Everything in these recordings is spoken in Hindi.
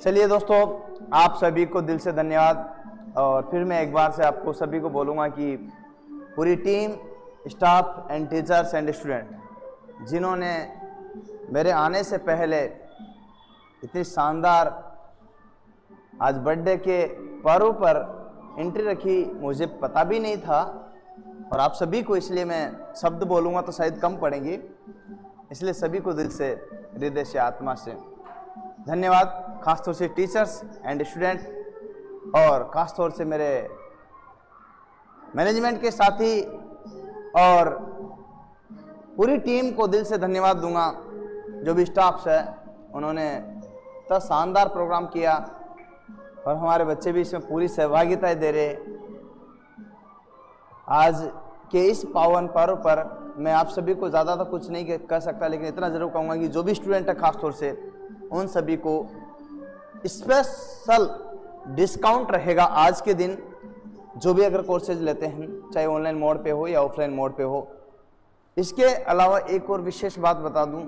चलिए दोस्तों, आप सभी को दिल से धन्यवाद। और फिर मैं एक बार से आपको सभी को बोलूँगा कि पूरी team, staff and teachers and student जिन्होंने मेरे आने से पहले इतनी शानदार आज बर्थडे के पर्व पर एंट्री रखी, मुझे पता भी नहीं था। और आप सभी को, इसलिए मैं शब्द बोलूँगा तो शायद कम पड़ेंगे, इसलिए सभी को दिल से, हृदय से, आत्मा से धन्यवाद। खासतौर से टीचर्स एंड स्टूडेंट और खासतौर से मेरे मैनेजमेंट के साथी और पूरी टीम को दिल से धन्यवाद दूंगा। जो भी स्टाफ्स है उन्होंने इतना शानदार प्रोग्राम किया और हमारे बच्चे भी इसमें पूरी सहभागिता दे रहे। आज के इस पावन पर्व पर मैं आप सभी को ज़्यादा तो कुछ नहीं कह सकता, लेकिन इतना ज़रूर कहूँगा कि जो भी स्टूडेंट है खासतौर से उन सभी को स्पेशल डिस्काउंट रहेगा आज के दिन। जो भी अगर कोर्सेज लेते हैं, चाहे ऑनलाइन मोड पे हो या ऑफलाइन मोड पे हो। इसके अलावा एक और विशेष बात बता दूं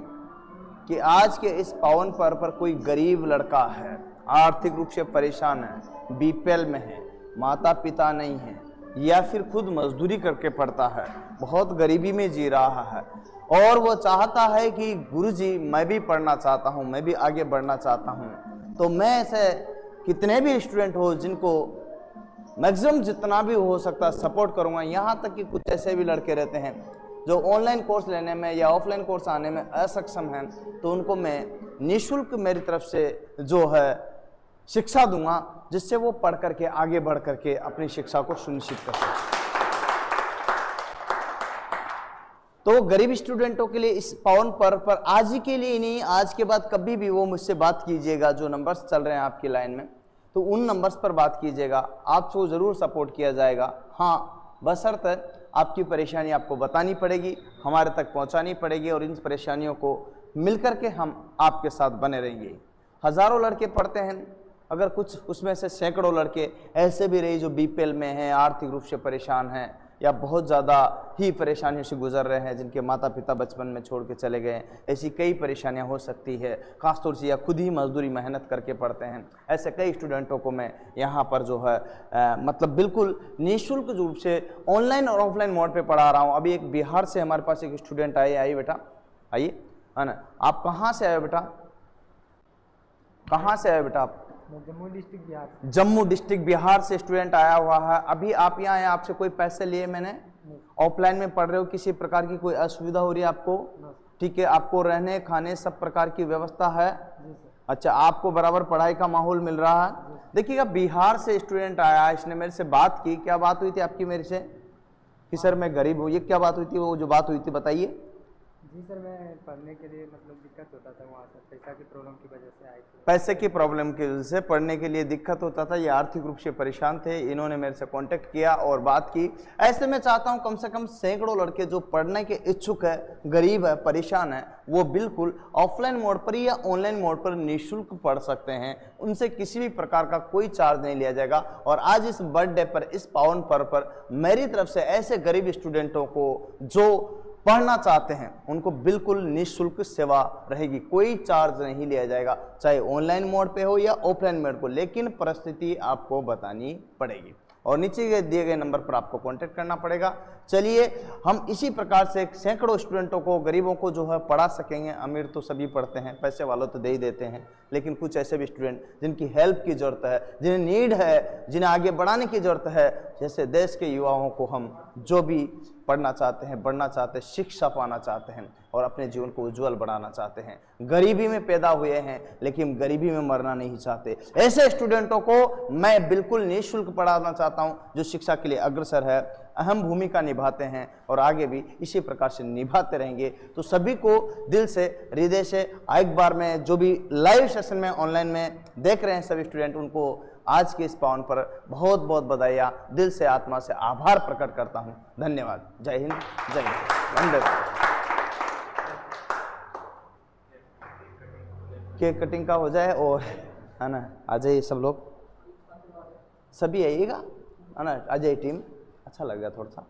कि आज के इस पावन पर्व पर कोई गरीब लड़का है, आर्थिक रूप से परेशान है, बीपीएल में है, माता पिता नहीं है, या फिर खुद मजदूरी करके पढ़ता है, बहुत गरीबी में जी रहा है और वो चाहता है कि गुरुजी मैं भी पढ़ना चाहता हूँ, मैं भी आगे बढ़ना चाहता हूँ, तो मैं ऐसे कितने भी स्टूडेंट हो जिनको मैक्सिमम जितना भी हो सकता है सपोर्ट करूँगा। यहाँ तक कि कुछ ऐसे भी लड़के रहते हैं जो ऑनलाइन कोर्स लेने में या ऑफलाइन कोर्स आने में असक्षम हैं, तो उनको मैं निःशुल्क मेरी तरफ से जो है शिक्षा दूंगा, जिससे वो पढ़ करके आगे बढ़ करके अपनी शिक्षा को सुनिश्चित कर सकें। तो गरीब स्टूडेंटों के लिए इस पावन पर्व पर आज ही के लिए नहीं, आज के बाद कभी भी वो मुझसे बात कीजिएगा। जो नंबर्स चल रहे हैं आपकी लाइन में, तो उन नंबर्स पर बात कीजिएगा, आपको ज़रूर सपोर्ट किया जाएगा। हाँ, बशर्ते आपकी परेशानी आपको बतानी पड़ेगी, हमारे तक पहुंचानी पड़ेगी और इन परेशानियों को मिलकर के हम आपके साथ बने रहेंगे। हज़ारों लड़के पढ़ते हैं, अगर कुछ उसमें से सैकड़ों लड़के ऐसे भी रहे जो बीपीएल में हैं, आर्थिक रूप से परेशान हैं या बहुत ज़्यादा ही परेशानियों से गुजर रहे हैं, जिनके माता पिता बचपन में छोड़ के चले गए, ऐसी कई परेशानियां हो सकती है खासतौर से, या खुद ही मजदूरी मेहनत करके पढ़ते हैं। ऐसे कई स्टूडेंटों को मैं यहाँ पर जो है मतलब बिल्कुल निःशुल्क रूप से ऑनलाइन और ऑफलाइन मोड पे पढ़ा रहा हूँ। अभी एक बिहार से हमारे पास एक स्टूडेंट आइए बेटा, आइए, है ना। आप कहाँ से आए बेटा? कहाँ से आए बेटा आप? जम्मू डिस्ट्रिक्ट बिहार। जम्मू डिस्ट्रिक्ट बिहार से स्टूडेंट आया हुआ है। अभी आप यहाँ आए, आपसे कोई पैसे लिए मैंने? ऑफलाइन में पढ़ रहे हो, किसी प्रकार की कोई असुविधा हो रही है आपको? ठीक है, आपको रहने खाने सब प्रकार की व्यवस्था है? अच्छा, आपको बराबर पढ़ाई का माहौल मिल रहा है? देखिएगा, बिहार से स्टूडेंट आया, इसने मेरे से बात की। क्या बात हुई थी आपकी मेरे से कि सर मैं गरीब हूँ? ये क्या बात हुई थी? वो जो बात हुई थी बताइए। जी सर, मैं पढ़ने के लिए मतलब दिक्कत होता था वहाँ से, पैसा की प्रॉब्लम की वजह से आई थी। पैसे की प्रॉब्लम की वजह से पढ़ने के लिए दिक्कत होता था, ये आर्थिक रूप से परेशान थे। इन्होंने मेरे से कांटेक्ट किया और बात की। ऐसे में चाहता हूं कम से कम सैकड़ों लड़के जो पढ़ने के इच्छुक है, गरीब है, परेशान है, वो बिल्कुल ऑफलाइन मोड पर या ऑनलाइन मोड पर निःशुल्क पढ़ सकते हैं। उनसे किसी भी प्रकार का कोई चार्ज नहीं लिया जाएगा। और आज इस बर्थडे पर, इस पावन पर्व पर मेरी तरफ से ऐसे गरीब स्टूडेंटों को जो पढ़ना चाहते हैं उनको बिल्कुल निःशुल्क सेवा रहेगी, कोई चार्ज नहीं लिया जाएगा, चाहे ऑनलाइन मोड पे हो या ऑफलाइन मोड को, लेकिन परिस्थिति आपको बतानी पड़ेगी और नीचे दिए गए नंबर पर आपको कांटेक्ट करना पड़ेगा। चलिए, हम इसी प्रकार से सैकड़ों स्टूडेंटों को, गरीबों को जो है पढ़ा सकेंगे। अमीर तो सभी पढ़ते हैं, पैसे वालों तो दे ही देते हैं, लेकिन कुछ ऐसे भी स्टूडेंट जिनकी हेल्प की ज़रूरत है, जिन्हें नीड है, जिन्हें आगे बढ़ाने की ज़रूरत है, जैसे देश के युवाओं को हम जो भी पढ़ना चाहते हैं, बढ़ना चाहते हैं, शिक्षा पाना चाहते हैं और अपने जीवन को उज्जवल बनाना चाहते हैं, गरीबी में पैदा हुए हैं लेकिन गरीबी में मरना नहीं चाहते, ऐसे स्टूडेंटों को मैं बिल्कुल निःशुल्क पढ़ाना चाहता हूं, जो शिक्षा के लिए अग्रसर है, अहम भूमिका निभाते हैं और आगे भी इसी प्रकार से निभाते रहेंगे। तो सभी को दिल से, हृदय से एक बार में जो भी लाइव सेशन में ऑनलाइन में देख रहे हैं सभी स्टूडेंट, उनको आज के इस पावन पर बहुत बहुत बधाइयाँ, दिल से, आत्मा से आभार प्रकट करता हूँ। धन्यवाद। जय हिंद, जय हिंद, वंदे। केक कटिंग का हो जाए और है ना, आ जाइए सब लोग, सभी आइएगा, है ना, आ जाइए टीम, अच्छा लगेगा थोड़ा सा।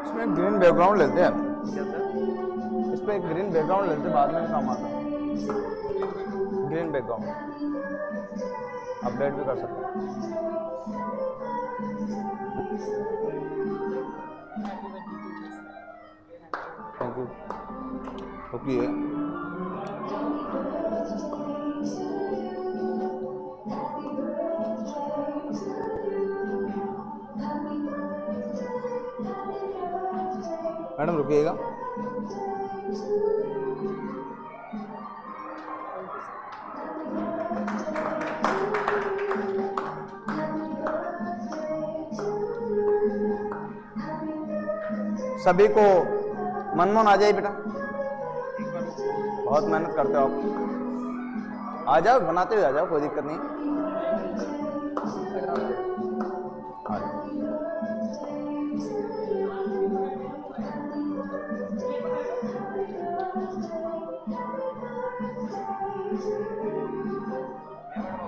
इसमें ग्रीन बैकग्राउंड लेते हैं, क्या सर? इस पे एक ग्रीन बैकग्राउंड लेते हैं, बाद में काम आता है। ग्रीन बैकग्राउंड अपडेट भी कर सकते हैं। Thank you. ओके, मैडम रुकिएगा। सभी को मनमोहन आ जाइए बेटा, बहुत मेहनत करते हो आप। आ जाओ, बनाते हुए आ जाओ, कोई दिक्कत नहीं। आ जाओ।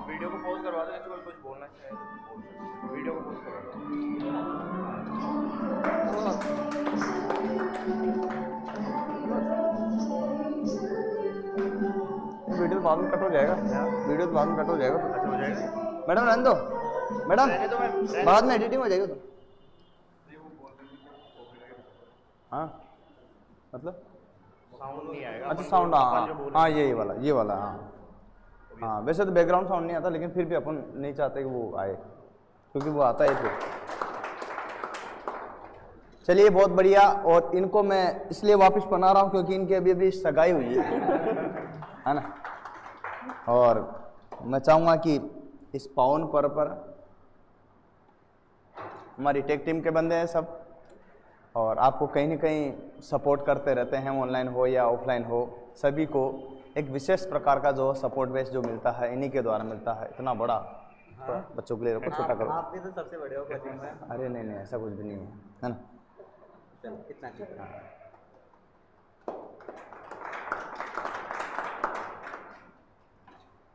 वीडियो को पॉज करवा दो, कोई कुछ बोलना चाहे तो बोल सकते हैं। वीडियो को पॉज करवा दो। वीडियो तो बाद में कट हो जाएगा, वीडियो तो बाद में कट हो जाएगा। अच्छा हो जाएगा। मैडम रहने दो, मैडम रहने दो मैम, बाद में एडिटिंग हो जाएगी तो। हाँ मतलब साउंड नहीं आएगा। अच्छा साउंड, हाँ हाँ यही वाला, ये वाला, हाँ हाँ। वैसे तो बैकग्राउंड साउंड नहीं आता, लेकिन फिर भी अपन नहीं चाहते कि वो आए, क्योंकि वो आता है फिर। चलिए बहुत बढ़िया। और इनको मैं इसलिए वापस बना रहा हूँ क्योंकि इनकी अभी अभी सगाई हुई है ना। और मैं चाहूँगा कि इस पावन पर्व पर हमारी टेक टीम के बंदे हैं सब, और आपको कहीं ना कहीं सपोर्ट करते रहते हैं, ऑनलाइन हो या ऑफलाइन हो, सभी को एक विशेष प्रकार का जो सपोर्ट बेस जो मिलता है इन्हीं के द्वारा मिलता है। इतना बड़ा तो बच्चों के लिए रखो, छोटा करो। आप भी तो सबसे बड़े हो कोचिंग में। अरे नहीं नहीं, ऐसा कुछ भी नहीं है ना। चलो कितना ठीक है।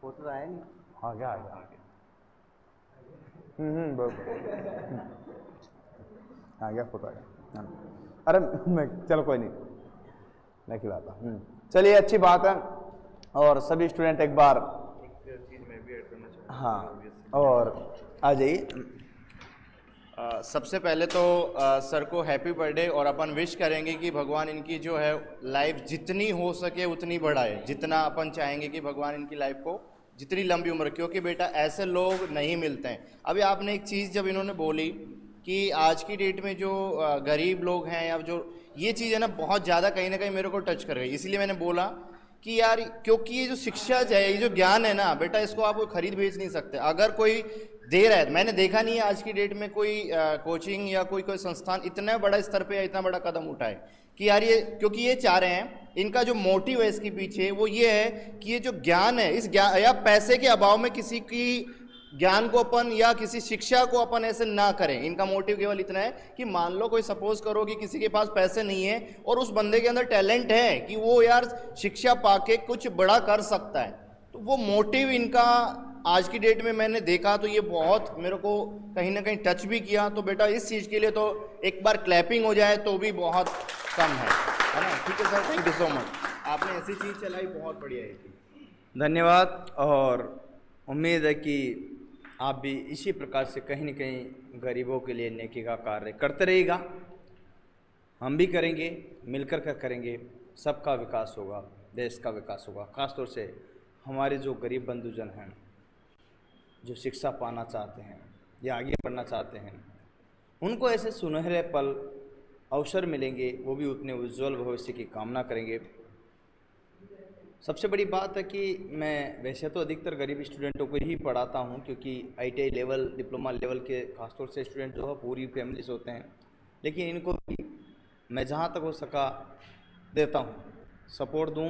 फोटो तो आया नहीं। आ गया आ गया। आ गया, फोटो आ गया। अरे मैं, चलो कोई नहीं, मैं खिलाता हूँ। चलिए अच्छी बात है। और सभी स्टूडेंट एक बार, एक चीज़ मैं भी ऐड करना चाहूँगा। हाँ, और आ जाइए। सबसे पहले तो सर को हैप्पी बर्थडे, और अपन विश करेंगे कि भगवान इनकी जो है लाइफ जितनी हो सके उतनी बढ़ाए, जितना अपन चाहेंगे कि भगवान इनकी लाइफ को जितनी लंबी उम्र, क्योंकि बेटा ऐसे लोग नहीं मिलते हैं। अभी आपने एक चीज़ जब इन्होंने बोली कि आज की डेट में जो गरीब लोग हैं, या जो ये चीज़ है ना, बहुत ज़्यादा कहीं ना कहीं मेरे को टच कर गई। इसलिए मैंने बोला कि यार, क्योंकि ये जो शिक्षा है, ये जो ज्ञान है ना बेटा, इसको आप खरीद बेच नहीं सकते। अगर कोई दे रहा है, मैंने देखा नहीं है आज की डेट में कोई कोचिंग या कोई संस्थान इतना बड़ा स्तर पे या इतना बड़ा कदम उठाए कि यार ये, क्योंकि ये चाह रहे हैं, इनका जो मोटिव है इसके पीछे वो ये है कि ये जो ज्ञान है, इस ज्ञान या पैसे के अभाव में किसी की ज्ञान को अपन या किसी शिक्षा को अपन ऐसे ना करें। इनका मोटिव केवल इतना है कि मान लो कोई सपोज करो कि किसी के पास पैसे नहीं है और उस बंदे के अंदर टैलेंट है कि वो यार शिक्षा पाके कुछ बड़ा कर सकता है, तो वो मोटिव इनका आज की डेट में मैंने देखा तो ये बहुत मेरे को कहीं ना कहीं टच भी किया। तो बेटा इस चीज़ के लिए तो एक बार क्लैपिंग हो जाए तो भी बहुत कम है ना। ठीक है sir, thank you so much, आपने ऐसी चीज़ चलाई, बहुत बढ़िया है। धन्यवाद। और उम्मीद है कि आप भी इसी प्रकार से कहीं न कहीं गरीबों के लिए नेकी का कार्य करते रहिएगा। हम भी करेंगे, मिलकर कर करेंगे, सबका विकास होगा, देश का विकास होगा। खासतौर से हमारे जो गरीब बंधुजन हैं, जो शिक्षा पाना चाहते हैं या आगे बढ़ना चाहते हैं, उनको ऐसे सुनहरे पल, अवसर मिलेंगे, वो भी उतने उज्जवल भविष्य की कामना करेंगे। सबसे बड़ी बात है कि मैं वैसे तो अधिकतर गरीब स्टूडेंटों को ही पढ़ाता हूं, क्योंकि ITI लेवल, डिप्लोमा लेवल के खासतौर से स्टूडेंट जो है पूरी फैमिली से होते हैं, लेकिन इनको भी मैं जहां तक हो सका देता हूं, सपोर्ट दूं।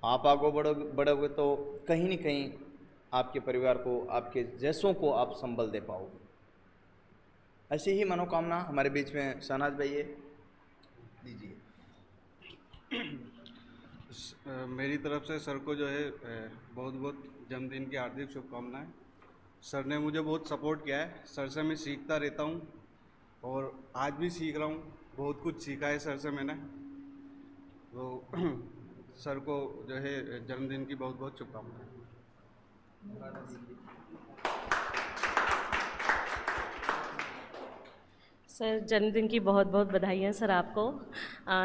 आप आगे बढ़ोगे तो कहीं न कहीं आपके परिवार को, आपके जैसों को आप संबल दे पाओगे। ऐसी ही मनोकामना हमारे बीच में शहनाज भाई है, दीजिए। मेरी तरफ से सर को जो है बहुत बहुत जन्मदिन की हार्दिक शुभकामनाएं। सर ने मुझे बहुत सपोर्ट किया है, सर से मैं सीखता रहता हूं और आज भी सीख रहा हूं। बहुत कुछ सीखा है सर से मैंने। तो सर को जो है जन्मदिन की बहुत बहुत शुभकामनाएं। सर जन्मदिन की बहुत बहुत बधाइयाँ सर आपको।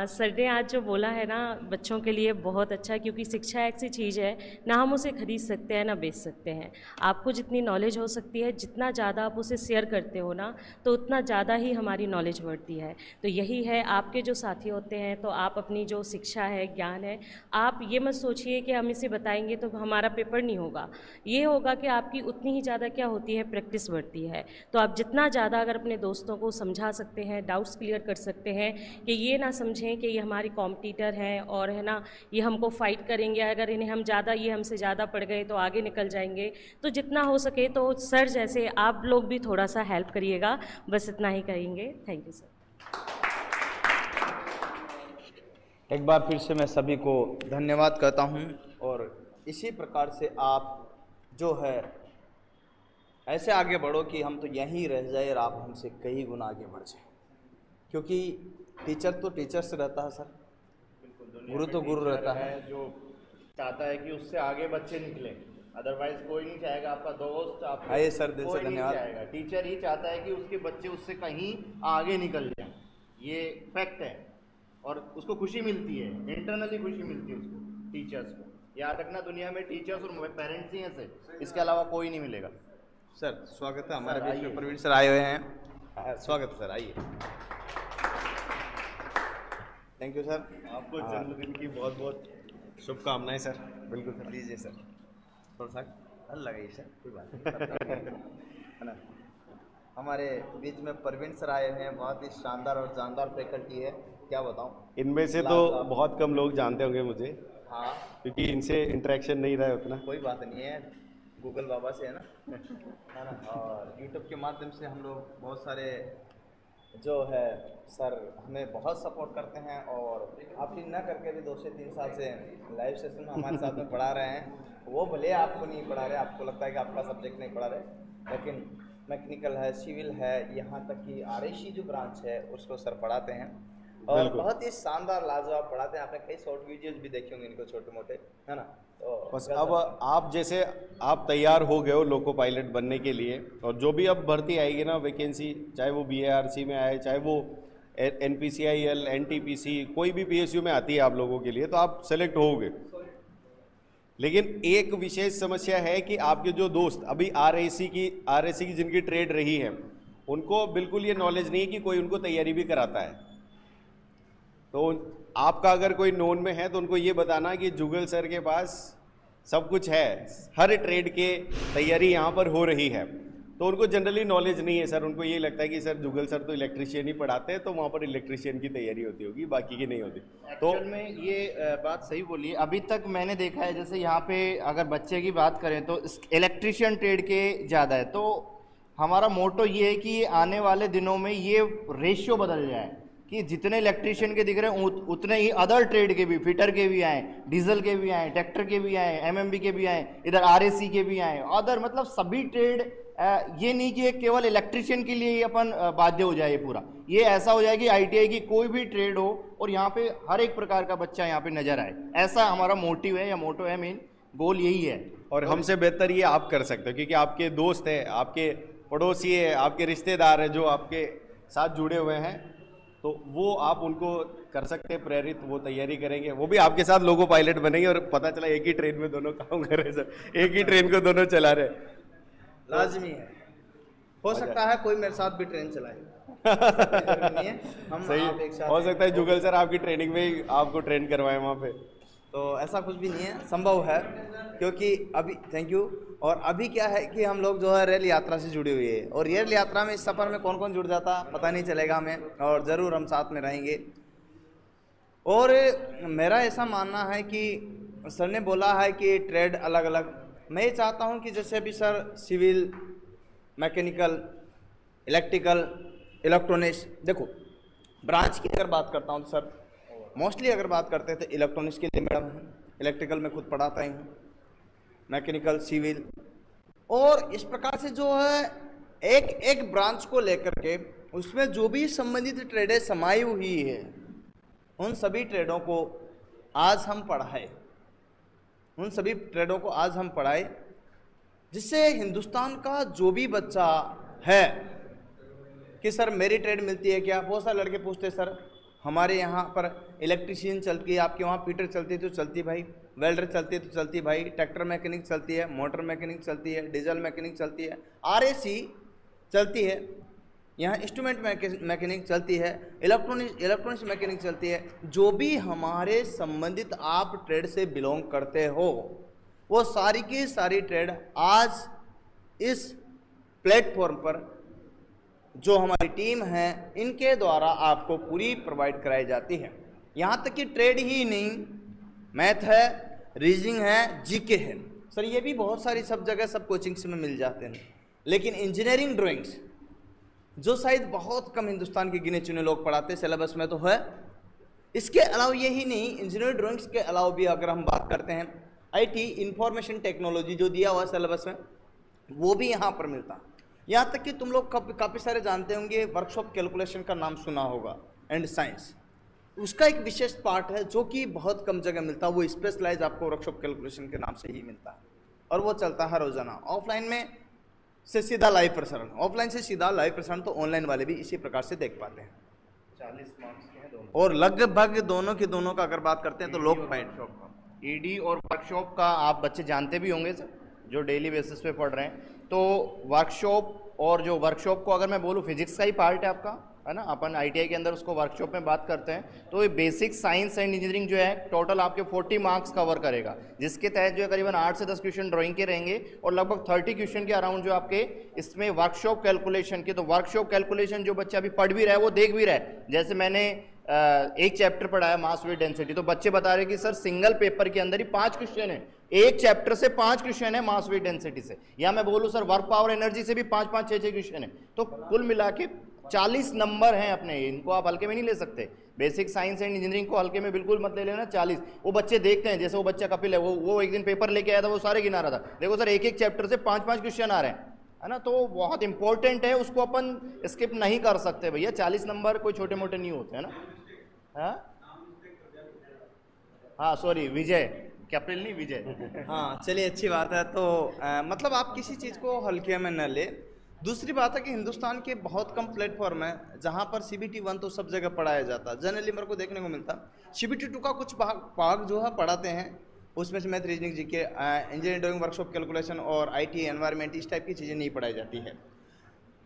सर ने आज जो बोला है ना बच्चों के लिए बहुत अच्छा है, क्योंकि शिक्षा ऐसी चीज़ है ना हम उसे खरीद सकते हैं ना बेच सकते हैं। आपको जितनी नॉलेज हो सकती है, जितना ज़्यादा आप उसे शेयर करते हो ना, तो उतना ज़्यादा ही हमारी नॉलेज बढ़ती है। तो यही है, आपके जो साथी होते हैं तो आप अपनी जो शिक्षा है, ज्ञान है, आप ये मत सोचिए कि हम इसे बताएंगे तो हमारा पेपर नहीं होगा। ये होगा कि आपकी उतनी ही ज़्यादा क्या होती है, प्रैक्टिस बढ़ती है। तो आप जितना ज़्यादा अगर अपने दोस्तों को समझा सकते हैं, डाउट्स क्लियर कर सकते हैं कि ये ना समझें कि ये हमारी कॉम्पिटिटर हैं और है ना ये हमको फाइट करेंगे, अगर इन्हें हम ज़्यादा ये हमसे ज़्यादा पढ़ गए तो आगे निकल जाएंगे। तो जितना हो सके तो सर जैसे आप लोग भी थोड़ा सा हेल्प करिएगा, बस इतना ही कहेंगे। Thank you sir. एक बार फिर से मैं सभी को धन्यवाद कहता हूं, और इसी प्रकार से आप जो है ऐसे आगे बढ़ो कि हम तो यहीं रह जाए और आप हमसे कई गुना आगे बढ़ जाए, क्योंकि टीचर तो टीचर से रहता है सर, गुरु तो गुरु रहता है। जो चाहता है कि उससे आगे बच्चे निकले, अदरवाइज कोई नहीं चाहेगा आपका दोस्त आप आइए सर, दिल से कोई नहीं धन्यवाद। चाहेगा। टीचर ही चाहता है कि उसके बच्चे उससे कहीं आगे निकल जाए, ये फैक्ट है। और उसको खुशी मिलती है, इंटरनली खुशी मिलती है उसको, टीचर्स को। याद रखना, दुनिया में टीचर्स और पेरेंट्स ही हैं सर, इसके अलावा कोई नहीं मिलेगा। सर स्वागत है हमारे बीच में, प्रवीण सर आए हुए हैं। स्वागत है सर, आइए। Thank you sir. आपको जन्मदिन की बहुत बहुत शुभकामनाएं सर। बिल्कुल सर, लीजिए सर, थोड़ा सा हल लगाइए सर, कोई बात नहीं है ना। हमारे बीच में प्रवीण सर आए हैं, बहुत ही शानदार और जानदार फैकल्टी है, क्या बताऊं। इनमें से तो बहुत कम लोग जानते होंगे मुझे, हाँ, क्योंकि इनसे इंटरेक्शन नहीं रहा है उतना। कोई बात नहीं है, गूगल बाबा से है ना, है ना। और यूट्यूब के माध्यम से हम लोग बहुत सारे जो है सर हमें बहुत सपोर्ट करते हैं, और आप ही ना करके भी 2 से 3 साल से लाइव सेशन हमारे साथ में पढ़ा रहे हैं। वो भले आपको नहीं पढ़ा रहे, आपको लगता है कि आपका सब्जेक्ट नहीं पढ़ा रहे, लेकिन मैकेनिकल है, सिविल है, यहाँ तक कि RAC जो ब्रांच है उसको सर पढ़ाते हैं, और बहुत ही शानदार लाजवाब पढ़ाते हैं। आपने कई शॉर्ट वीडियोज भी देखे होंगे इनको, छोटे मोटे, है ना। तो बस अब आप जैसे आप तैयार हो गए हो लोको पायलट बनने के लिए, और जो भी अब भर्ती आएगी ना वैकेंसी, चाहे वो BARC में आए, चाहे वो NPCIL, NTPC, कोई भी PSU में आती है आप लोगों के लिए, तो आप सेलेक्ट होगे। लेकिन एक विशेष समस्या है कि आपके जो दोस्त अभी RAC की जिनकी ट्रेड रही है, उनको बिल्कुल ये नॉलेज नहीं है कि कोई उनको तैयारी भी कराता है। तो आपका अगर कोई नोन में है तो उनको ये बताना कि जुगल सर के पास सब कुछ है, हर ट्रेड के तैयारी यहाँ पर हो रही है। तो उनको जनरली नॉलेज नहीं है सर, उनको ये लगता है कि सर जुगल सर तो इलेक्ट्रिशियन ही पढ़ाते हैं, तो वहाँ पर इलेक्ट्रिशियन की तैयारी होती होगी, बाकी की नहीं होती। तो एक्चुअल में ये बात सही बोली है। अभी तक मैंने देखा है, जैसे यहाँ पे अगर बच्चे की बात करें तो इलेक्ट्रिशियन ट्रेड के ज़्यादा है। तो हमारा मोटो ये है कि आने वाले दिनों में ये रेशियो बदल जाए कि जितने इलेक्ट्रिशियन के दिख रहे हैं उतने ही अदर ट्रेड के भी, फिटर के भी आए, डीजल के भी आए, ट्रैक्टर के भी आए, MMB के भी आए, इधर RAC के भी आए, अदर मतलब सभी ट्रेड। ये नहीं कि केवल इलेक्ट्रिशियन के लिए ही अपन बाध्य हो जाए, पूरा ये ऐसा हो जाए कि ITI की कोई भी ट्रेड हो और यहाँ पे हर एक प्रकार का बच्चा यहाँ पे नजर आए, ऐसा हमारा मोटिव है या मोटो है, मेन गोल यही है। और हमसे बेहतर ये आप कर सकते हो, क्योंकि आपके दोस्त हैं, आपके पड़ोसी है, आपके रिश्तेदार हैं जो आपके साथ जुड़े हुए हैं, तो वो आप उनको कर सकते हैं प्रेरित, वो तैयारी करेंगे, वो भी आपके साथ लोको पायलट बनेंगे। और पता चला एक ही ट्रेन में दोनों काम कर रहे सर, एक ही ट्रेन को दोनों चला रहे, लाजमी है। हो सकता है कोई मेरे साथ भी ट्रेन चलाए, नहीं है, हम सही आप एक साथ हो सकता है जुगल सर आपकी ट्रेनिंग में ही आपको ट्रेन करवाएं वहाँ पे। तो ऐसा कुछ भी नहीं है, संभव है, क्योंकि अभी थैंक यू। और अभी क्या है कि हम लोग जो है रेल यात्रा से जुड़े हुए हैं, और रेल यात्रा में इस सफ़र में कौन कौन जुड़ जाता पता नहीं चलेगा हमें, और ज़रूर हम साथ में रहेंगे। और मेरा ऐसा मानना है कि सर ने बोला है कि ट्रेड अलग अलग, मैं ये चाहता हूँ कि जैसे अभी sir civil, mechanical, electrical, electronics, देखो ब्रांच की अगर बात करता हूँ तो सर मोस्टली अगर बात करते हैं तो इलेक्ट्रॉनिक्स के लिए मैडम हूँ, इलेक्ट्रिकल में खुद पढ़ाता ही हूँ, मैकेनिकल, सिविल, और इस प्रकार से जो है एक एक ब्रांच को लेकर के उसमें जो भी संबंधित ट्रेडें समाई हुई है उन सभी ट्रेडों को आज हम पढ़ाए, उन सभी ट्रेडों को आज हम पढ़ाए, जिससे हिंदुस्तान का जो भी बच्चा है कि सर मेरी ट्रेड मिलती है क्या। बहुत सारे लड़के पूछते हैं सर हमारे यहाँ पर इलेक्ट्रीशियन चलती है, आपके वहाँ पीटर चलती है तो चलती भाई, वेल्डर चलती है तो चलती भाई, ट्रैक्टर मैकेनिक चलती है, मोटर मैकेनिक चलती है, डीजल मैकेनिक चलती है, RAC चलती है, यहाँ इंस्ट्रूमेंट मैकेनिक चलती है, इलेक्ट्रॉनिक्स मैकेनिक चलती है। जो भी हमारे संबंधित आप ट्रेड से बिलोंग करते हो वो सारी की सारी ट्रेड आज इस प्लेटफॉर्म पर जो हमारी टीम है इनके द्वारा आपको पूरी प्रोवाइड कराई जाती है। यहाँ तक कि ट्रेड ही नहीं, मैथ है, रीजनिंग है, जीके है। सर ये भी बहुत सारी सब जगह सब कोचिंग्स में मिल जाते हैं, लेकिन इंजीनियरिंग ड्राइंग्स जो शायद बहुत कम हिंदुस्तान के गिने चुने लोग पढ़ाते हैं, सिलेबस में तो है। इसके अलावा यही नहीं, इंजीनियरिंग ड्राइंग्स के अलावा भी अगर हम बात करते हैं IT इंफॉर्मेशन टेक्नोलॉजी जो दिया हुआ है सिलेबस में वो भी यहाँ पर मिलता। यहाँ तक कि तुम लोग काफ़ी सारे जानते होंगे वर्कशॉप कैलकुलेशन का नाम सुना होगा, एंड साइंस, उसका एक विशेष पार्ट है जो कि बहुत कम जगह मिलता है। वो स्पेशलाइज आपको वर्कशॉप कैलकुलेशन के नाम से ही मिलता है और वो चलता है रोजाना। ऑफलाइन में से सीधा लाइव प्रसारण, ऑफलाइन से सीधा लाइव प्रसारण, तो ऑनलाइन वाले भी इसी प्रकार से देख पाते हैं। 40 मार्क्स के हैं दोनों, और लगभग दोनों के दोनों का अगर बात करते हैं तो लोग पॉइंट ED और वर्कशॉप का आप बच्चे जानते भी होंगे सर, जो डेली बेसिस पे पढ़ रहे हैं। तो वर्कशॉप और जो वर्कशॉप को अगर मैं बोलूँ फिजिक्स का ही पार्ट है आपका, है ना, अपन ITI के अंदर उसको वर्कशॉप में बात करते हैं। तो ये बेसिक साइंस एंड इंजीनियरिंग जो है टोटल आपके 40 मार्क्स कवर करेगा, जिसके तहत जो है करीबन 8 से 10 क्वेश्चन ड्राइंग के रहेंगे और लगभग 30 क्वेश्चन के अराउंड जो आपके इसमें वर्कशॉप कैलकुलेशन के। तो वर्कशॉप कैलकुलेशन जो बच्चा अभी पढ़ भी रहा है वो देख भी रहा है। जैसे मैंने एक चैप्टर पढ़ाया मास वेट डेंसिटी, तो बच्चे बता रहे कि सर सिंगल पेपर के अंदर ही 5 क्वेश्चन है, एक चैप्टर से 5 क्वेश्चन है मास वेट डेंसिटी से, या मैं बोलूं सर वर्क पावर एनर्जी से भी 5-5, 6-6 क्वेश्चन है। तो कुल मिला के 40 नंबर हैं अपने, इनको आप हल्के में नहीं ले सकते। बेसिक साइंस एंड इंजीनियरिंग को हल्के में बिल्कुल मत ले लेना। 40 वो बच्चे देखते हैं, जैसे वो बच्चा कपिल है, वो एक दिन पेपर लेके आया था, वो सारे गिना रहा था, देखो सर एक चैप्टर से 5-5 क्वेश्चन आ रहे हैं, है ना। तो बहुत इंपॉर्टेंट है, उसको अपन स्किप नहीं कर सकते भैया। 40 नंबर कोई छोटे मोटे नहीं होते, है ना। हाँ सॉरी, विजय, कैप्टन नहीं विजय। हाँ चलिए अच्छी बात है। तो मतलब आप किसी चीज़ को हल्के में न ले। दूसरी बात है कि हिंदुस्तान के बहुत कम प्लेटफॉर्म है जहाँ पर CBT 1 तो सब जगह पढ़ाया जाता है, जनरली मेरे को देखने को मिलता। CBT 2 का कुछ भाग जो है पढ़ाते हैं, उसमें से math, reasoning, GK, engineering drawing, workshop calculation और IT एनवायरनमेंट, इस टाइप की चीज़ें नहीं पढ़ाई जाती है।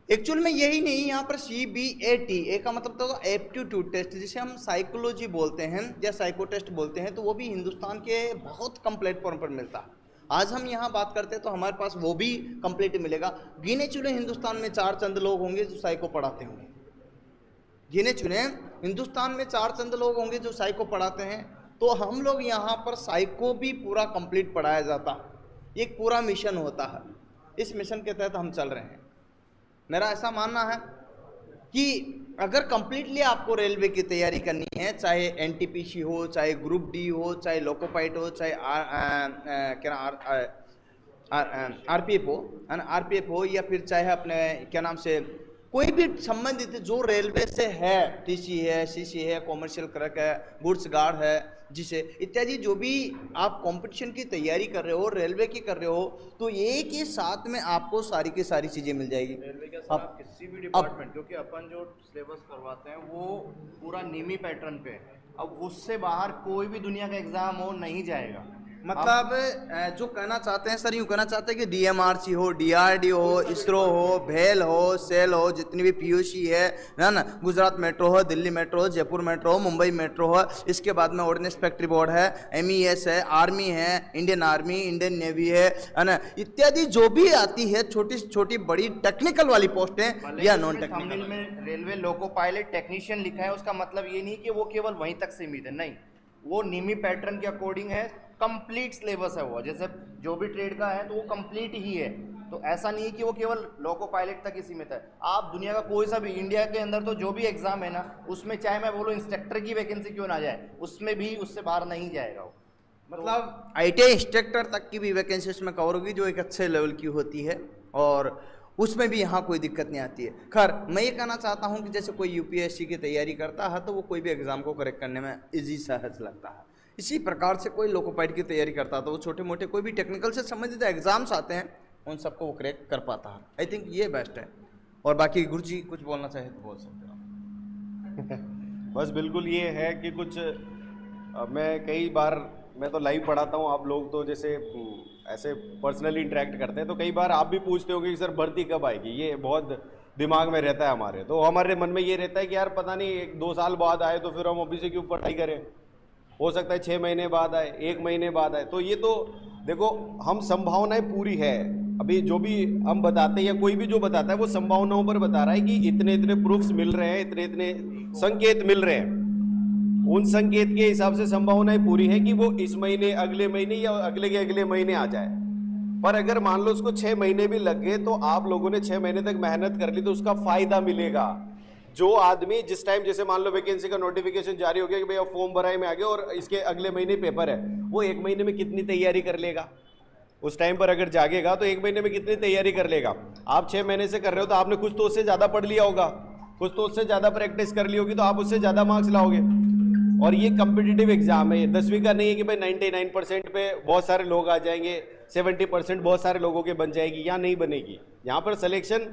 एक्चुअल में यही नहीं, यहाँ पर CBAT ए का मतलब तो एप्टीट्यूड टेस्ट, जिसे हम साइकोलॉजी बोलते हैं या साइको टेस्ट बोलते हैं, तो वो भी हिंदुस्तान के बहुत कम प्लेटफॉर्म पर मिलता है। आज हम यहाँ बात करते हैं तो हमारे पास वो भी कंप्लीट मिलेगा। गिने चुने हिंदुस्तान में 4 चंद लोग होंगे जो साइको पढ़ाते होंगे, गिने चुने हिंदुस्तान में 4 चंद लोग होंगे जो साइको पढ़ाते हैं। तो हम लोग यहाँ पर साइको भी पूरा कंप्लीट पढ़ाया जाता, एक पूरा मिशन होता है। इस मिशन के तहत हम चल रहे हैं। मेरा ऐसा मानना है कि अगर कंप्लीटली आपको रेलवे की तैयारी करनी है, चाहे NTPC हो, चाहे ग्रुप D हो, चाहे लोको पाइलट हो, चाहे RPF हो, है ना, RPF हो, या फिर चाहे अपने क्या नाम से कोई भी संबंधित जो रेलवे से है, TC है, CC है, कॉमर्शियल क्लर्क है, गुड्स गार्ड है, जिसे इत्यादि जो भी आप कंपटीशन की तैयारी कर रहे हो, रेलवे की कर रहे हो, तो एक ही साथ में आपको सारी की सारी चीज़ें मिल जाएगी। रेलवे के साथ किसी भी डिपार्टमेंट, क्योंकि अपन जो सिलेबस करवाते हैं वो पूरा निमी पैटर्न पे है। अब उससे बाहर कोई भी दुनिया का एग्जाम हो नहीं जाएगा। मतलब जो कहना चाहते हैं सर, यूँ कहना चाहते हैं कि DMRC हो, DRDO हो, ISRO हो, भेल हो, सेल हो, जितनी भी PUC है ना, गुजरात मेट्रो हो, दिल्ली मेट्रो हो, जयपुर मेट्रो हो, मुंबई मेट्रो हो, इसके बाद में ऑर्डिनेंस फैक्ट्री बोर्ड है, MES है, आर्मी है, इंडियन आर्मी, इंडियन नेवी है ना, इत्यादि जो भी आती है छोटी छोटी बड़ी टेक्निकल वाली पोस्टें या नॉन टेक्निकल में रेलवे लोको पायलट टेक्नीशियन लिखा है, उसका मतलब ये नहीं कि वो केवल वहीं तक सीमित है, नहीं, वो निमी पैटर्न के अकॉर्डिंग है, कंप्लीट सिलेबस है वो। जैसे जो भी ट्रेड का है तो वो कंप्लीट ही है, तो ऐसा नहीं है कि वो केवल लोको पायलट तक ही सीमित है। आप दुनिया का कोई सा भी, इंडिया के अंदर तो जो भी एग्जाम है ना, उसमें चाहे मैं बोलूँ इंस्ट्रक्टर की वैकेंसी क्यों ना जाए, उसमें भी उससे बाहर नहीं जाएगा वो। मतलब ITI इंस्ट्रक्टर तक की भी वैकेंसी उसमें कवर होगी, जो एक अच्छे लेवल की होती है। और उसमें भी यहाँ कोई दिक्कत नहीं आती है। खैर मैं ये कहना चाहता हूँ कि जैसे कोई यूपीएससी की तैयारी करता है तो वो कोई भी एग्ज़ाम को करेक्ट करने में इजी सहज लगता है, इसी प्रकार से कोई लोकोपाइट की तैयारी करता है तो वो छोटे मोटे कोई भी टेक्निकल से संबंधित एग्जाम्स आते हैं उन सबको वो क्रैक कर पाता है। आई थिंक ये बेस्ट है। और बाकी गुरु जी कुछ बोलना चाहे तो बोल सकते हो। बस बिल्कुल ये है कि कुछ मैं कई बार मैं तो लाइव पढ़ाता हूँ, आप लोग तो जैसे ऐसे पर्सनली इंटरेक्ट करते हैं तो कई बार आप भी पूछते होंगे कि सर भर्ती कब आएगी, ये बहुत दिमाग में रहता है हमारे। तो हमारे मन में ये रहता है कि यार पता नहीं 1-2 साल बाद आए तो फिर हम अभी से क्यों पढ़ाई करें, हो सकता है 6 महीने बाद आए, 1 महीने बाद आए। तो ये तो देखो हम संभावनाएं पूरी है, अभी जो भी हम बताते हैं या कोई भी जो बताता है वो संभावनाओं पर बता रहा है कि इतने इतने प्रूफ्स मिल रहे हैं, इतने इतने संकेत मिल रहे हैं, उन संकेत के हिसाब से संभावनाएं पूरी है कि वो इस महीने, अगले महीने या अगले के अगले महीने आ जाए। पर अगर मान लो उसको 6 महीने भी लग गए तो आप लोगों ने 6 महीने तक मेहनत कर ली तो उसका फायदा मिलेगा। जो आदमी जिस टाइम जैसे मान लो वैकेंसी का नोटिफिकेशन जारी हो गया कि भैया फॉर्म भराई में आ गया और इसके अगले महीने पेपर है, वो 1 महीने में कितनी तैयारी कर लेगा, उस टाइम पर अगर जागेगा तो 1 महीने में कितनी तैयारी कर लेगा। आप 6 महीने से कर रहे हो तो आपने कुछ तो उससे ज्यादा पढ़ लिया होगा, कुछ तो उससे ज्यादा प्रैक्टिस कर ली होगी, तो आप उससे ज्यादा मार्क्स लाओगे। और ये कम्पिटिटिव एग्जाम है, 10वीं का नहीं है कि भाई 99% पे बहुत सारे लोग आ जाएंगे, 70% बहुत सारे लोगों के बन जाएगी, या नहीं बनेगी। यहाँ पर सिलेक्शन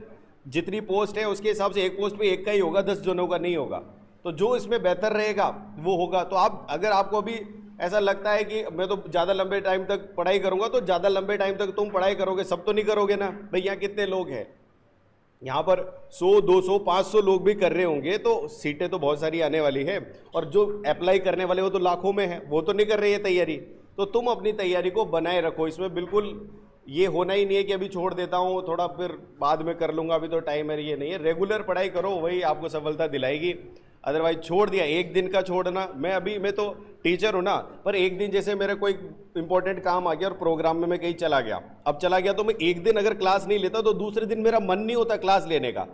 जितनी पोस्ट है उसके हिसाब से एक पोस्ट पे एक का ही होगा, 10 जनों का नहीं होगा। तो जो इसमें बेहतर रहेगा वो होगा। तो आप अगर आपको अभी ऐसा लगता है कि मैं तो ज़्यादा लंबे टाइम तक पढ़ाई करूंगा, तो ज़्यादा लंबे टाइम तक तुम पढ़ाई करोगे, सब तो नहीं करोगे ना भाई। यहाँ कितने लोग हैं, यहाँ पर 100, 200, 500 लोग भी कर रहे होंगे तो सीटें तो बहुत सारी आने वाली है। और जो अप्लाई करने वाले वो तो लाखों में है, वो तो नहीं कर रहे है तैयारी। तो तुम अपनी तैयारी को बनाए रखो, इसमें बिल्कुल ये होना ही नहीं है कि अभी छोड़ देता हूँ थोड़ा फिर बाद में कर लूँगा, अभी तो टाइम है, ये नहीं है। रेगुलर पढ़ाई करो, वही आपको सफलता दिलाएगी। अदरवाइज छोड़ दिया, एक दिन का छोड़ना, मैं तो टीचर हूँ ना, पर एक दिन जैसे मेरे कोई इंपॉर्टेंट काम आ गया और प्रोग्राम में मैं कहीं चला गया, अब चला गया तो मैं एक दिन अगर क्लास नहीं लेता तो दूसरे दिन मेरा मन नहीं होता क्लास लेने का,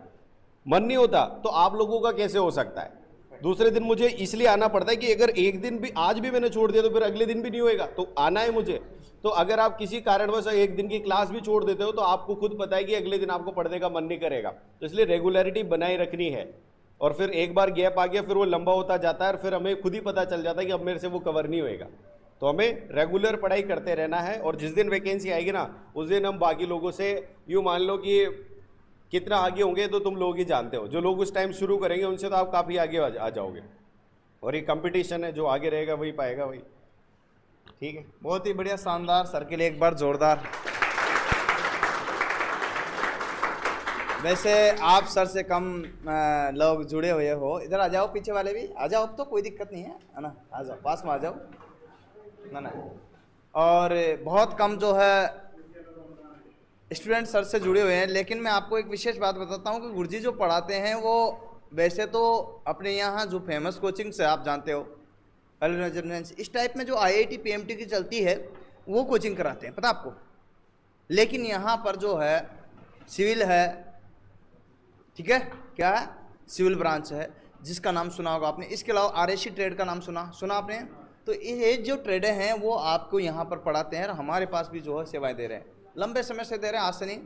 मन नहीं होता। तो आप लोगों का कैसे हो सकता है? दूसरे दिन मुझे इसलिए आना पड़ता है कि अगर एक दिन भी आज भी मैंने छोड़ दिया तो फिर अगले दिन भी नहीं होएगा, तो आना है मुझे। तो अगर आप किसी कारणवश एक दिन की क्लास भी छोड़ देते हो तो आपको खुद पता है कि अगले दिन आपको पढ़ने का मन नहीं करेगा। तो इसलिए रेगुलरिटी बनाए रखनी है। और फिर एक बार गैप आ गया फिर वो लंबा होता जाता है और फिर हमें खुद ही पता चल जाता है कि अब मेरे से वो कवर नहीं होएगा। तो हमें रेगुलर पढ़ाई करते रहना है। और जिस दिन वैकेंसी आएगी ना उस दिन हम बाकी लोगों से यूँ मान लो कि कितना आगे होंगे तो तुम लोग ही जानते हो। जो लोग उस टाइम शुरू करेंगे उनसे तो आप काफ़ी आगे आ जाओगे। और ये कंपटीशन है, जो आगे रहेगा वही पाएगा वही। ठीक है, बहुत ही बढ़िया, शानदार। सर के लिए एक बार जोरदार। वैसे आप सर से कम लोग जुड़े हुए हो, इधर आ जाओ, पीछे वाले भी आ जाओ, अब तो कोई दिक्कत नहीं है ना, आ जाओ, पास में आ जाओ ना। और बहुत कम जो है स्टूडेंट सर से जुड़े हुए हैं। लेकिन मैं आपको एक विशेष बात बताता हूँ कि गुरुजी जो पढ़ाते हैं वो वैसे तो अपने यहाँ जो फेमस कोचिंग से आप जानते हो, इस टाइप में जो IIT PMT की चलती है वो कोचिंग कराते हैं, पता आपको। लेकिन यहाँ पर जो है सिविल है, ठीक है, क्या है, सिविल ब्रांच है, जिसका नाम सुना होगा आपने। इसके अलावा RSC ट्रेड का नाम सुना आपने। तो ये जो ट्रेडें हैं वो आपको यहाँ पर पढ़ाते हैं और हमारे पास भी जो है सेवाएं दे रहे हैं, लंबे समय से दे रहे हैं, आज से नहीं।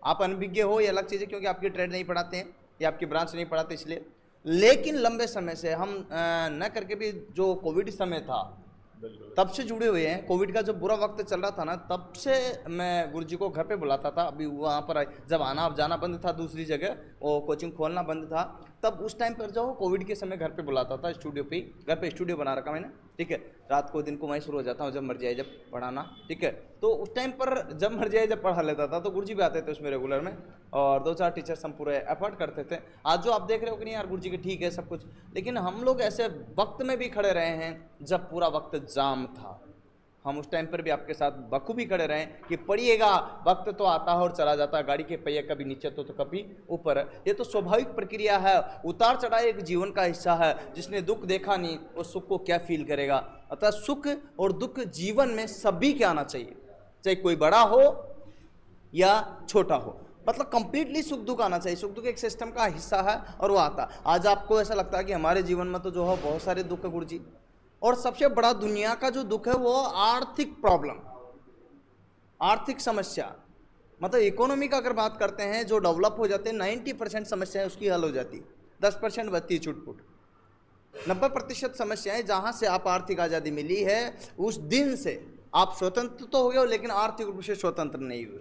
आप अनभिज्ञ हो ये अलग चीज़ है, क्योंकि आपकी ट्रेड नहीं पढ़ाते हैं या आपकी ब्रांच नहीं पढ़ाते इसलिए। लेकिन लंबे समय से हम न करके भी, जो कोविड समय था तब से जुड़े हुए हैं। कोविड का जो बुरा वक्त चल रहा था ना, तब से मैं गुरुजी को घर पे बुलाता था। अभी वहाँ पर जब आना जाना बंद था, दूसरी जगह वो कोचिंग खोलना बंद था, तब उस टाइम पर जो कोविड के समय घर पे बुलाता था, स्टूडियो पे, घर पे स्टूडियो बना रखा मैंने, ठीक है। रात को दिन को मैं शुरू हो जाता हूँ, जब मर्जी आए जब पढ़ाना, ठीक है। तो उस टाइम पर जब मर्जी आए जब पढ़ा लेता था, तो गुरुजी भी आते थे उसमें रेगुलर में, और 2-4 टीचर्स हम पूरे एफर्ट करते थे। आज जो आप देख रहे हो कि नहीं यार गुरुजी के ठीक है सब कुछ, लेकिन हम लोग ऐसे वक्त में भी खड़े रहे हैं जब पूरा वक्त जाम था। हम उस टाइम पर भी आपके साथ बखूबी खड़े रहे कि पढ़िएगा, वक्त तो आता है और चला जाता है, गाड़ी के पहिए कभी नीचे तो कभी ऊपर है। ये तो स्वाभाविक प्रक्रिया है, उतार चढ़ाव एक जीवन का हिस्सा है। जिसने दुख देखा नहीं वो सुख को क्या फील करेगा। अतः सुख और दुख जीवन में सभी के आना चाहिए, चाहे कोई बड़ा हो या छोटा हो, मतलब कंप्लीटली सुख दुख आना चाहिए। सुख दुख एक सिस्टम का हिस्सा है और वो आता। आज आपको ऐसा लगता है कि हमारे जीवन में तो जो है बहुत सारे दुख है गुरुजी, और सबसे बड़ा दुनिया का जो दुख है वो आर्थिक प्रॉब्लम, आर्थिक समस्या, मतलब इकोनॉमी का अगर बात करते हैं, जो डेवलप हो जाते हैं 90% समस्याएं उसकी हल हो जाती, 10% बचती है छुटपुट। 90% समस्याएं जहां से आप आर्थिक आज़ादी मिली है उस दिन से आप स्वतंत्र तो हो गए हो, लेकिन आर्थिक रूप से स्वतंत्र नहीं हुए।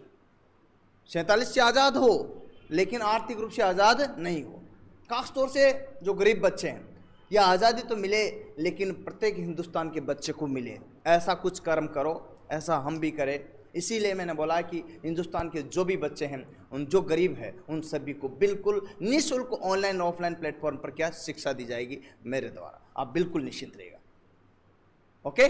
47 से आज़ाद हो लेकिन आर्थिक रूप से आज़ाद नहीं हो। खास तौर से जो गरीब बच्चे हैं, या आज़ादी तो मिले लेकिन प्रत्येक हिंदुस्तान के बच्चे को मिले, ऐसा कुछ कर्म करो, ऐसा हम भी करें। इसीलिए मैंने बोला कि हिंदुस्तान के जो भी बच्चे हैं, उन जो गरीब हैं, उन सभी को बिल्कुल निःशुल्क ऑनलाइन ऑफलाइन प्लेटफॉर्म पर क्या शिक्षा दी जाएगी मेरे द्वारा, आप बिल्कुल निश्चिंत रहिएगा। ओके,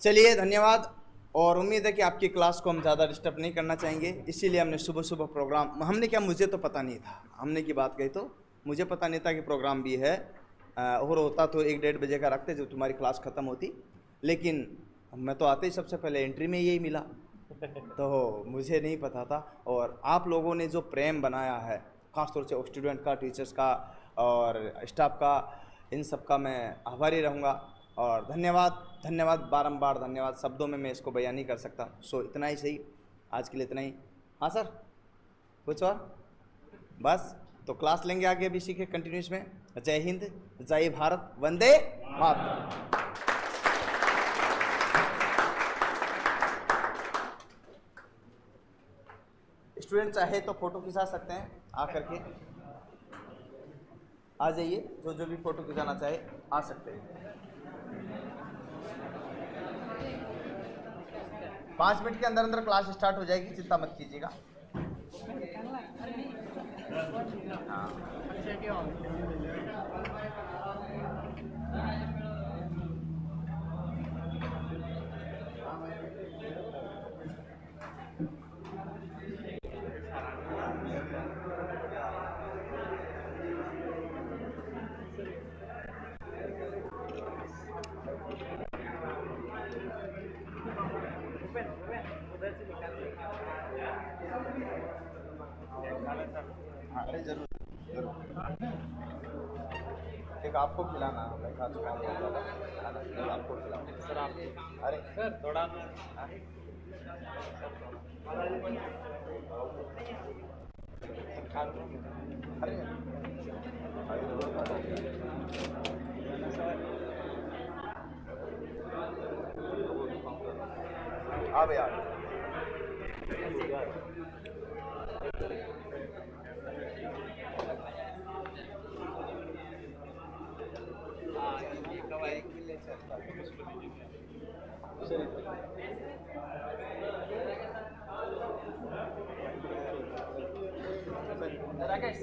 चलिए धन्यवाद। और उम्मीद है कि आपकी क्लास को हम ज़्यादा डिस्टर्ब नहीं करना चाहेंगे, इसीलिए हमने सुबह सुबह प्रोग्राम, हमने क्या, मुझे तो पता नहीं था, हमने की बात कही तो मुझे पता नहीं था कि प्रोग्राम भी है, और होता तो 1-1:30 बजे का रखते जब तुम्हारी क्लास ख़त्म होती, लेकिन मैं तो आते ही सबसे पहले एंट्री में यही मिला तो मुझे नहीं पता था। और आप लोगों ने जो प्रेम बनाया है, ख़ासतौर से स्टूडेंट का, टीचर्स का और स्टाफ का, इन सब का मैं आभारी रहूँगा। और धन्यवाद, धन्यवाद, बारंबार धन्यवाद, शब्दों में मैं इसको बयान नहीं कर सकता। सो इतना ही सही, आज के लिए इतना ही। हाँ सर, कुछ और? बस, तो क्लास लेंगे आगे भी सीखे कंटिन्यूस में। जय हिंद, जय भारत, वंदे मातरम। स्टूडेंट चाहे तो फोटो खिंचा सकते हैं आकर के, आ जाइए, जो भी फोटो खिंचाना चाहे आ सकते हैं। 5 मिनट के अंदर अंदर क्लास स्टार्ट हो जाएगी, चिंता मत कीजिएगा। अरे जरूर जरूर, एक आपको खिलाना, मैं खा चुका हूँ खाना, आपको खिलाऊँ सर। आप अरे सर थोड़ा अरे यार राकेश